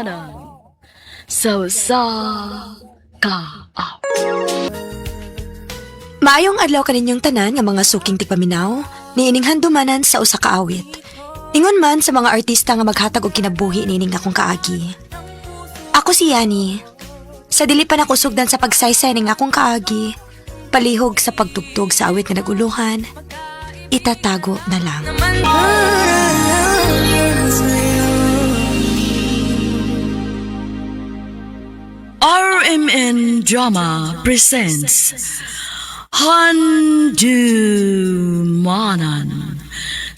Manan. So sa ka. Maayong adlaw kaninyong tanan nga mga suking tigpaminaw, niining handumanan sa usa ka awit. Ingon man sa mga artista nga maghatag og kinabuhi niining akong kaagi. Ako si Yani. Sa dili pa nakusugdan sa pagsaysay ning akong kaagi, palihog sa pagtugtog sa awit nga naguluhan, itatago na lang. RMN Drama presents Handumanan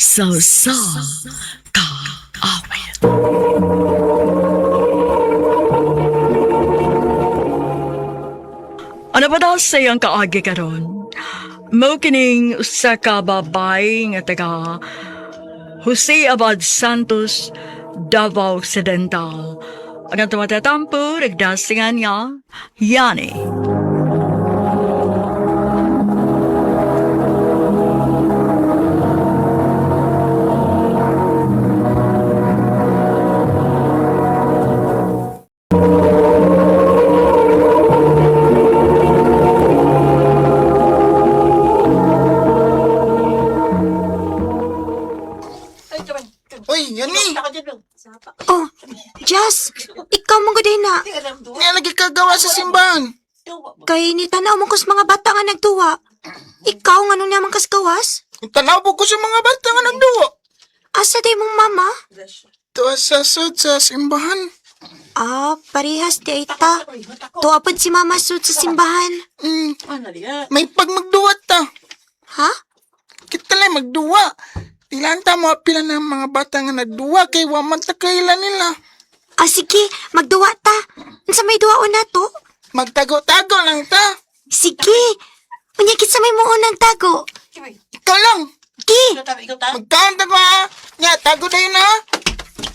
So Sa Ka Awit. Ano ba daw sa iyang kaagi karon? Mao kining usa ka babay nga taga Jose Abad Santos, Davao Occidental. Ang tumatatampo, nagdasingan niya, Yani. Uy, Yani! Oh, Jazz, ikaw mong gaday na. Nga lagi kagawa sa simbahan. Kay ni tanaw mo kus mga bata nga nagtuwa. Ikaw nga nung naman kas gawas? Tanaw po ko sa mga bata nga nagduwa. Asa day mong mama? Tuwa sa sud sa simbahan. Ah, parehas di ay ta. Tuwapad si mama sud sa simbahan. May pag magduwa ta. Ha? Kita lang magduwa. Ilanta mo pila ng mga bata nga nagduwa kay waman ta kailan nila. Ah, sige, magduwa ta. Unsa may duwaon na to? Magtago-tago lang ta. Sige. Unyakit sa may muunang tago. Ikaw lang. Gi! Magkanta ko ha. Nga, tago na yun ha.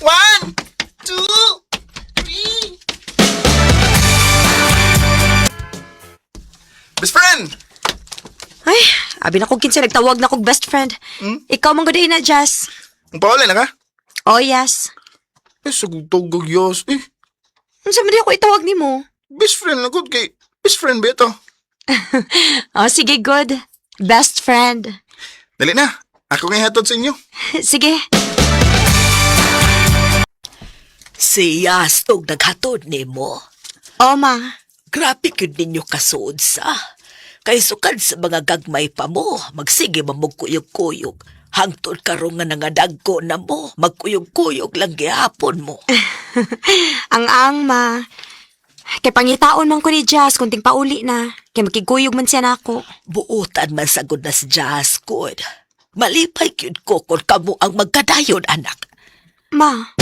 1, 2, 3. Best friend! Ay, abi na kong kinsa nagtawag na kong best friend. Ikaw mong gaday na, Jazz. Ang paulay na ka? Oh, yes. Sagutog yos. Unsa man di ako itawag ni mo? Best friend na good kay best friend ba ito? Oh, sige, good. Best friend. Dali na. Ako nga hatod sa inyo. Sige. Siya stog naghatod ni mo. Oh, ma. Grabe yun ninyo kasuod sa. Kay sukad sa mga gagmay pa mo, magsige mamugkuyog-kuyog. Hangtod karong nga nangadagko na mo, magkuyog-kuyog lang gihapon mo. Ang ma. Kay pangitaon man ko ni Jazz, kunting pauli na. Kay makiguyog man siya nako. Buutan man sagod na si Jazz, good. Malipay yun ko kung kamo ang magkadayon, anak. Ma.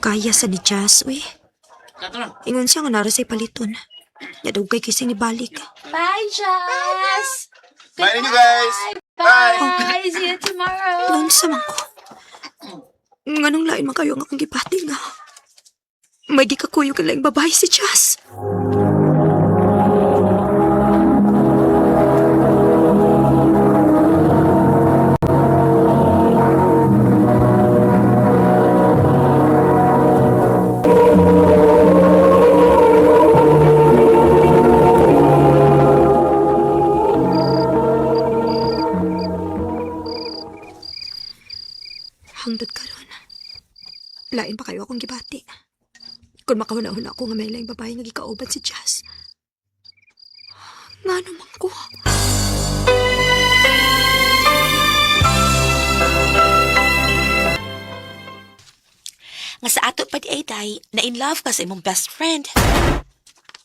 Kaya sa ni Jazz, uy. Ingon siya nga narasay paliton. Yadaw kay kising ibalik. Bye, Jazz! Bye ninyo guys. Bye. Bye! See you tomorrow! Noon sa man ko. Nganong lain man kayo ang akong gipati nga. May gikakuyo ka lang babae si Jazz. Hangdod karon. Lain pa kayo akong gibati. Kung makahuna-huna ako nga may laing babae nga gikauban si Jazz. Nga naman ko. Nga sa ato pa di ay day, na in love ka sa imong best friend.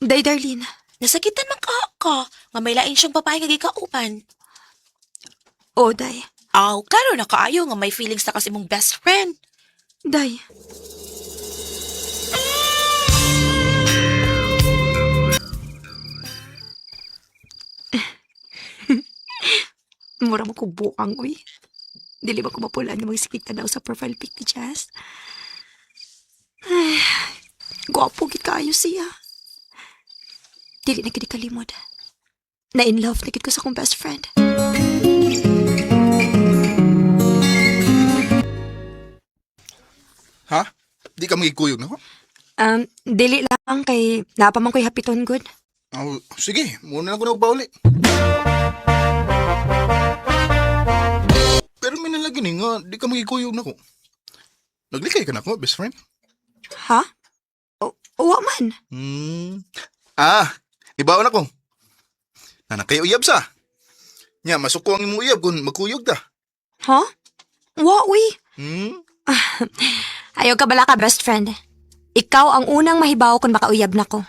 Day, Darlene. Nasakitan man ka, nga may lain siyang babae nga gikauban. O, Day. Aw, klaro na kaayo nga may feelings na kasi imong best friend. Day. Mura mo kong buang, uy. Dili ba ko mapulaan yung mga sikik na daw sa profile pic ni Jazz? Ay, gwapo gid kaayo siya. Dili na gid kalimod. Na in love na gid ko sa akong best friend. Ha? Di ka magigkuyog na ko? Dili lang kay napaman ko'y hapiton good. Oh, sige, muna lang ko na pauli. Pero may nalagi ni nga, di ka magigkuyog na ko. Naglikay ka na ko, best friend? Ha? Uwa man. Ibaon ako. Nanakay uyab sa. Nya, masuko ang imong uyab kung magkuyog ta. Ha? Wa, uy. Hmm? Ayaw ka bala ka, best friend. Ikaw ang unang mahibaw kung makauyab na ko.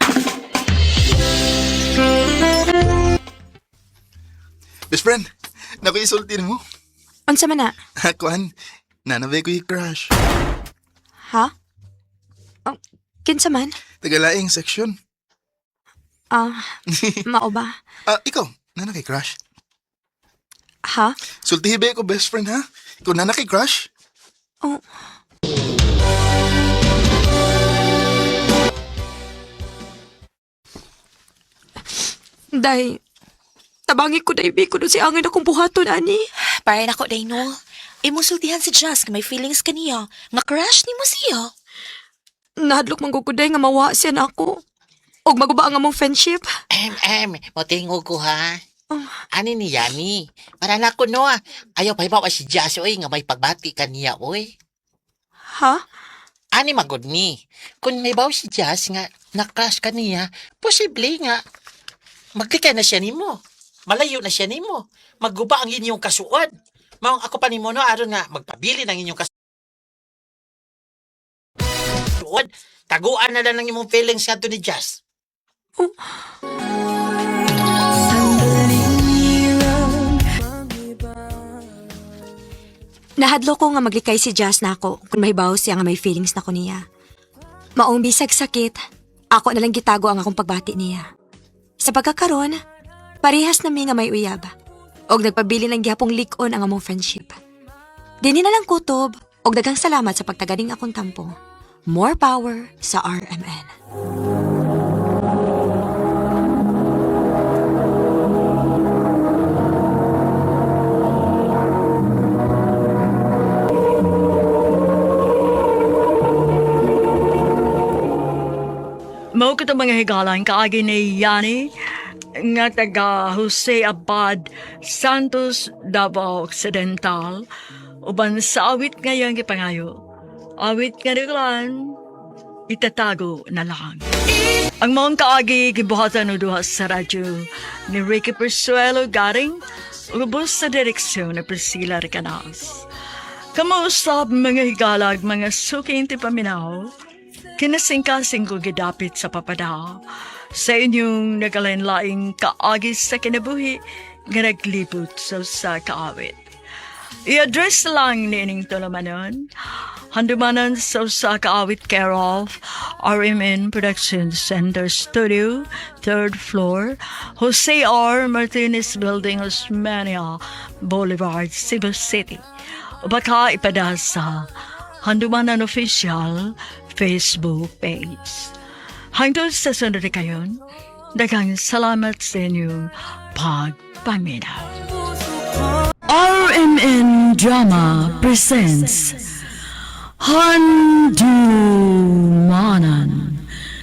Best friend, nakuisultin mo. Unsa man na? Kuan, nanabay ko yung crush. Ha? Kinsa man? Tagalaing section. Mao ba? Ikaw, nanakay crush. Ha? Sultihibe ko, best friend, ha? Ikaw nanakay crush? Oh. Day, tabangi ko na ibi ko si angin akong buhaton, ani. Para na ko, Dino. Imusultihan si Jazz nga may feelings kaniya. Nga crush ni mo siya. Nahadlok mangguguday nga mawa siya na ako. Og maguba ang among friendship. Motingog ko ha. Ani ni Yani. Para na ko no. Ayaw pa ibawa si Jazz oy nga may pagbati kaniya oy. Ha? Ani magod ni. Kung may bawa si Jazz nga na-crush kaniya, posible nga maglikay na siya nimo. Malayo na siya nimo. Magguba ang inyong kasuod. Maong ako pa nimo no aron nga magpabili ng inyong kasuod. Taguan na lang ng imong feelings kadto ni Jazz. Nahadlo ko nga maglikay si Jazz na ako kung mahibaw siya nga may feelings na ko niya. Maong bisag sakit, ako na lang gitago ang akong pagbati niya. Sa pagkakaroon, parehas na mi nga may uyab. Og nagpabili ng gihapong lik-on ang among friendship. Dini na lang kutob, og daghang salamat sa pagtagaling akong tampo. More power sa RMN. Mao ko mga higalan kaagi ni Yani nga taga Jose Abad Santos Davao Occidental uban sa awit ngayon gipangayo. Awit nga rin itatago na lang. Ang mga kaagi gibuhatan o duha sa radyo ni Ricky Persuelo garing ubos sa direksyon ni Priscilla Ricanas. Kamuusap mga higalag mga suking tipaminaw kinasingkasing ko gidapit sa papada sa inyong nagalain-laing kaagis sa kinabuhi nga naglibot sa kaawit. I-address lang ni ining tulumanon, handumanan sa kaawit care of RMN Production Center Studio, 3rd floor, Jose R. Martinez Building, Osmania Boulevard, Cebu City. O baka ipada sa Handumanan Official Facebook page. Hangtod sa sunod na kayon, daghang salamat sa inyong pagpaminaw. RMN Drama presents Handumanan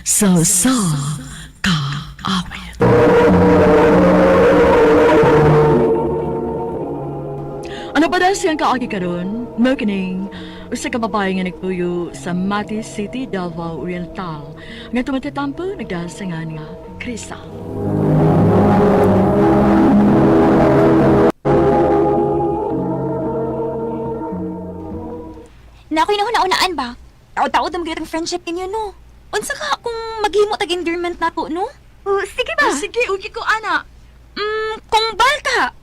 sa kaawit. Ano ba dahil siyang kaagi karon? Makining usa ka babae nga nagpuyo sa Mati City, Davao Oriental. Nga tumatatampo, nagdasangan nga Krisa. Na ako'y nauna-unaan ba? Taod-taod ang ginatang friendship ninyo, no? Unsa ka kung maghimo tag-endearment na ko, no? Sige ba? Sige, ugi ko, ana. Kung bal ka.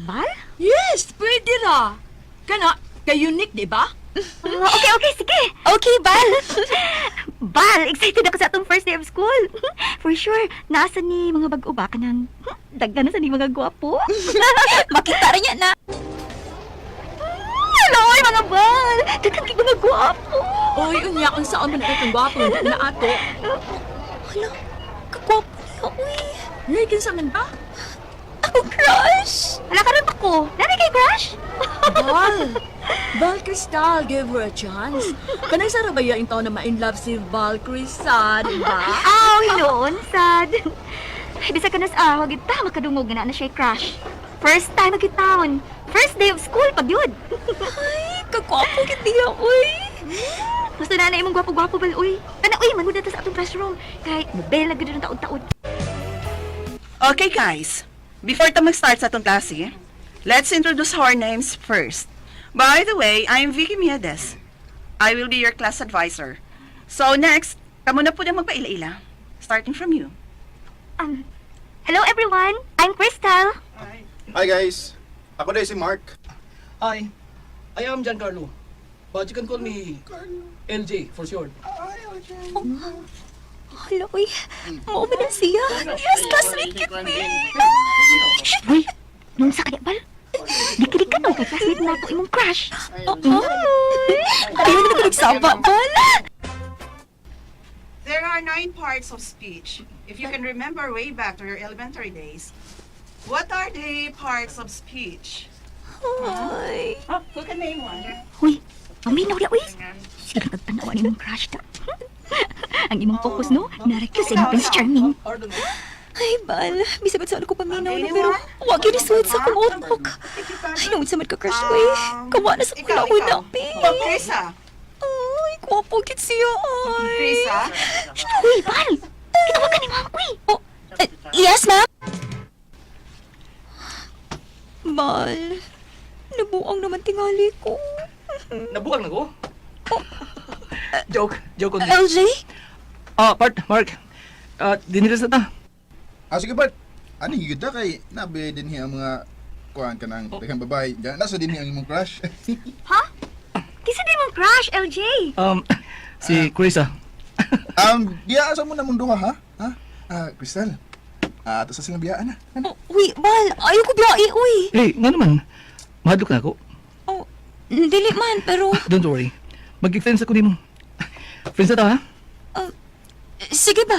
Bal? Yes, pwede ra. Kana, ka-unique, di ba? Okay, sige. Okay, Bal. Bal, excited ako sa atong first day of school. For sure, nasa ni mga bag-o ba ka ng daggan na sa ni mga gwapo? Makita rin yan na. Hello, mga Bal. Daggan kay mga gwapo. Oy, unya kung saan man itong gwapo na ato. Hala, kagwapo niya, uy. Nagin sa man ba? Ako crush. Hala ka rin ako. Nari kay crush? Bal, Val Cristal, give her a chance. Kanay sa rabaya yung taon na ma-in love si Val Cristal, ba? Aw, hinuon, sad. Bisa ka nas ahog, ita, makadungog na na siya crush. First time magkitaon. First day of school, pag yun. Ay, kagwapo kiti uy. Basta na imong gwapo-gwapo bal, uy. Ana, uy, manod na ta sa atong classroom. Kahit mobile na gano'n ng taon-taon. Okay, guys. Before ta mag-start sa atong klase, let's introduce our names first. By the way, I'm Vicky Miedes. I will be your class advisor. So next, kamo na po na magpaila-ila. Starting from you. Hello everyone, I'm Crystal. Hi guys. Ako na si Mark. Hi, I am Giancarlo. But you can call me LJ for short. Hala, uy. Mauman na siya. Yes, classmate kit me. Uy, nung sa kanya bal? Dikit ka daw kay classmate na ako imong crush. Ayaw na nagsaba, Bal. There are 9 parts of speech. If you can remember way back to your elementary days, what are the parts of speech? Ay. Who can name one? Uy, paminaw dia, uy. Sige pagtanawan imong crush ta. Ang imong focus, no? Narakyo sa imong Prince Charming. Ay, Bal. Bisa ba't saan ko paminaw na pero wag yun isuwit sa akong utok. Ay, nung sa ka-crush ko eh. Kawa na sa kula ko na, Krisa. Ay, kwapo kit siya, ay. Krisa? Uy, Bal! Kitawagan ni mama ko, eh. Oh, yes, ma'am? Bal, nabuang naman tingali ko. Nabuang na ko? Joke on me. LJ? Mark. Dinilis na ta. Sige Bart. Ano yung ganda kay nabi din hiya ang mga kuhaan ka ng daghang babae. Diyan, nasa din hiya ang imong crush. Ha? Kisa din mong crush, LJ. Si Krisa. Biyaan mo na mong duha, ha? Crystal. Ito sa silang biyaan, ha? Oh, uy, Bal, ayaw ko biya uy. Hey, nga naman. Mahadlok na ako. Oh, dili man, pero... Don't worry. Mag-friends ako ni mo. Friends na ta, ha? Sige ba?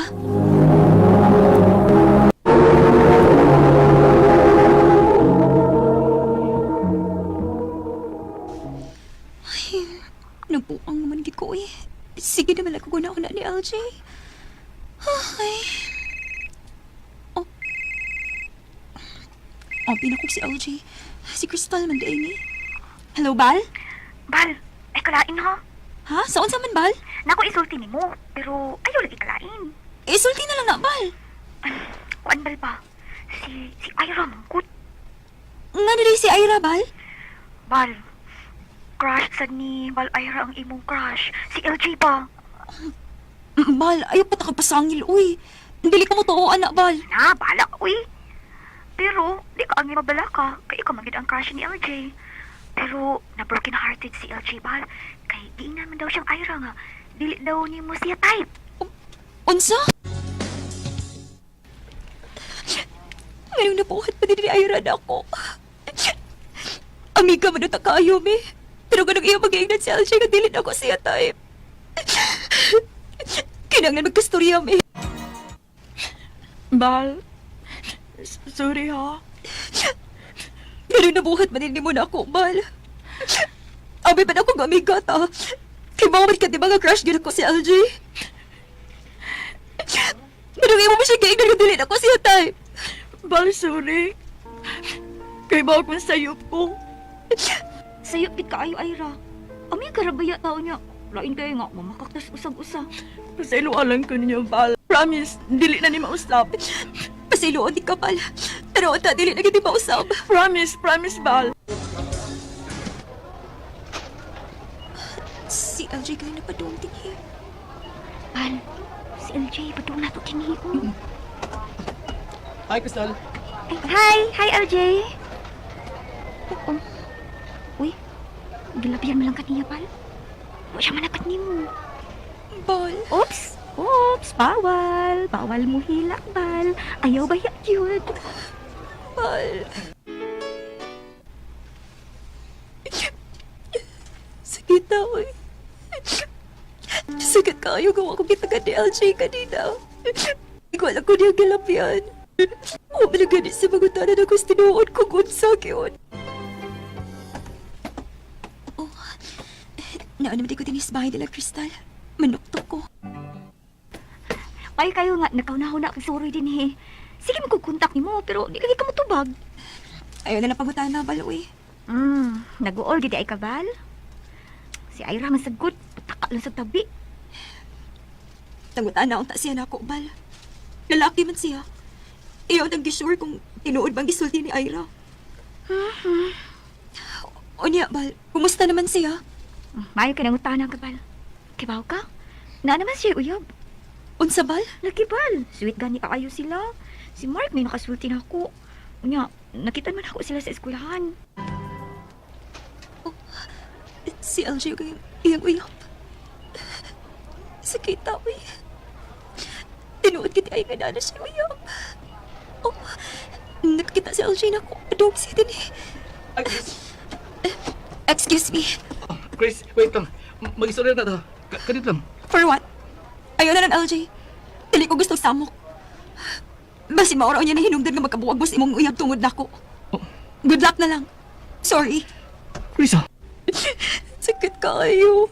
Ay, nabuang naman gid ko eh. Sige naman ako guna ni LJ. Ay. Oh. Pinakog si LJ. Si Crystal man daing eh. Hello, Bal? Bal, ay kalain ha. Ha? Saan sa man, Bal? Naku, isulti ni mo. Pero ayaw lagi kalain. Sulti na lang na, Bal. Kuan bal ba? Si Ira mangkut. Nga nila si Ira, Bal? Bal, crush sad ni Bal Ira ang imong crush. Si LJ ba? Bal, ayaw pa takapasangil, uy. Dili ka mo to, anak, Bal. Na, bala ka, uy. Pero, di ka ang mabala ka. Kaya ikaw magid ang crush ni LJ. Pero, na-broken hearted si LJ, Bal. Kay di naman daw siyang Ira nga. Dili daw ni mo siya type. Unsa? Ngayong nabuhat pa din ni Ira na ako. Amiga man na kayo, me. Pero ganang iya mag-iingat si LJ nga dili na ako siya type. Kinanglan magkastorya, me. Bal, sorry ha. Pero nabuhat man din mo na ako, Bal. Abi pa na akong amiga, ta. Kay mga ka di mga crush gina ko si LJ. Pero ngayon mo siya gaingan nga dili na ako siya type. Bal, sorry. Kay ba akong sayop ko? Sayop gid kaayo, Ira. Ami karabaya tao niya. Lain kayo nga, mamakaktas usag-usa. Pasailualan ko ninyo, Bal. Promise, dili na ni mausap. Pasiluon di ka, Bal. Pero ata dili na giti mausap. Promise, Bal. Si LJ kayo na padung tingin. Bal, si LJ, padung na to kinihi. Hi, Crystal. Hi LJ. Oh. Uy, gilabihan mo lang kaniya, Bal. Huwag siya manakat ni mo. Bal. Oops, bawal. Bawal mo hilak, Bal. Ayaw ba yun? Bal. Sakit na, uy. Sakit kayo gawa ko kita ka ni LJ kanina. Ikaw lang ko niyang gilabihan. Huwag na ganit sa mga tanan ako tinuod ko kung sa yun. Oh. Naanam di ko tinis bahay nila, Crystal. Manuktok ko. Ay kayo nga, nakaw-naho na kay Soroy din eh. Sige magkukontak ni mo, pero di lagi ka matubag. Ayaw na lang pagutan na, Baloy. Nag-uol gidi ay kabal. Si Ira man sagot, pataka lang sa tabi. Tangutaan na akong siya na ako, Bal. Lalaki man siya. Ayaw nang gisure kung tinuod bang gisulti ni Ira. O niya, Bal, kumusta naman siya? Mayo ka nang utana kabal. Kibaw ka? Na naman siya uyab. Unsa, Bal? Nakibal, sweet gani kaayo sila. Si Mark may nakasulti na ako. Unya, nakita man ako sila sa eskwelahan. Si LJ kayong iyang uyap. Sakit tawi. Tinuod kita ay nga na siya uyap. Oh, nakita si LJ na ako. Adog siya din eh. Ay, Chris. Excuse me. Chris, wait lang. Mag-istorya na to. Kanit lang. For what? Ayaw na ng LJ. Dili ko gusto samok. Basi mauraw niya na hinungdan nga magkabuwag mo sa imong uyab tungod na ko. Good luck na lang. Sorry. Chris, ah. Sakit kayo.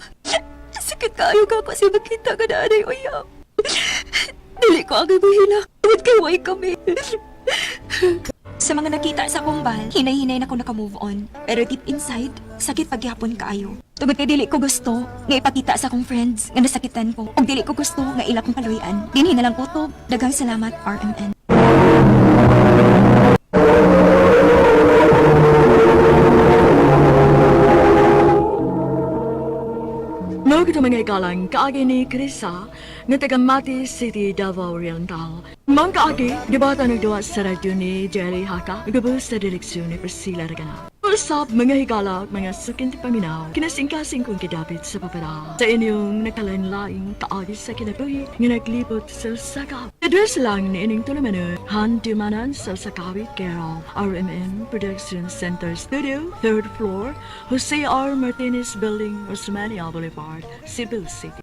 Sakit kayo ka kasi makita ka na anay uyab. Dili ko agad mahilak. Huwag kay way kami. Sa mga nakita sa akong bal, hinay-hinay na ako naka-move on. Pero deep inside, sakit pagyapon kaayo. Tugod kay dili ko gusto nga ipakita sa akong friends nga nasakitan ko. Og dili ko gusto nga ila kong kaluyan. Dinhi na lang kutob. Daghang salamat, RMN. Mao kita mga ikalang kaagi ni Krisa nga taga Mati City, Davao Oriental. Mang kaagi, debata nagduwa sa radyo ni Jerry Haka, gabos sa direksyon ni Priscilla Ragana. Usap mga higala at mga sukin ti paminaw, kinasingkasing kong kidapit sa papara. Sa inyong nakalanlaing kaagi sa kinabuhi, nga naglibot sa sakap. Address lang ni ining tulamano, handumanan sa sakawit Carol, RMN Production Center Studio, 3rd floor, Jose R. Martinez Building, Osmania Boulevard, Cebu City.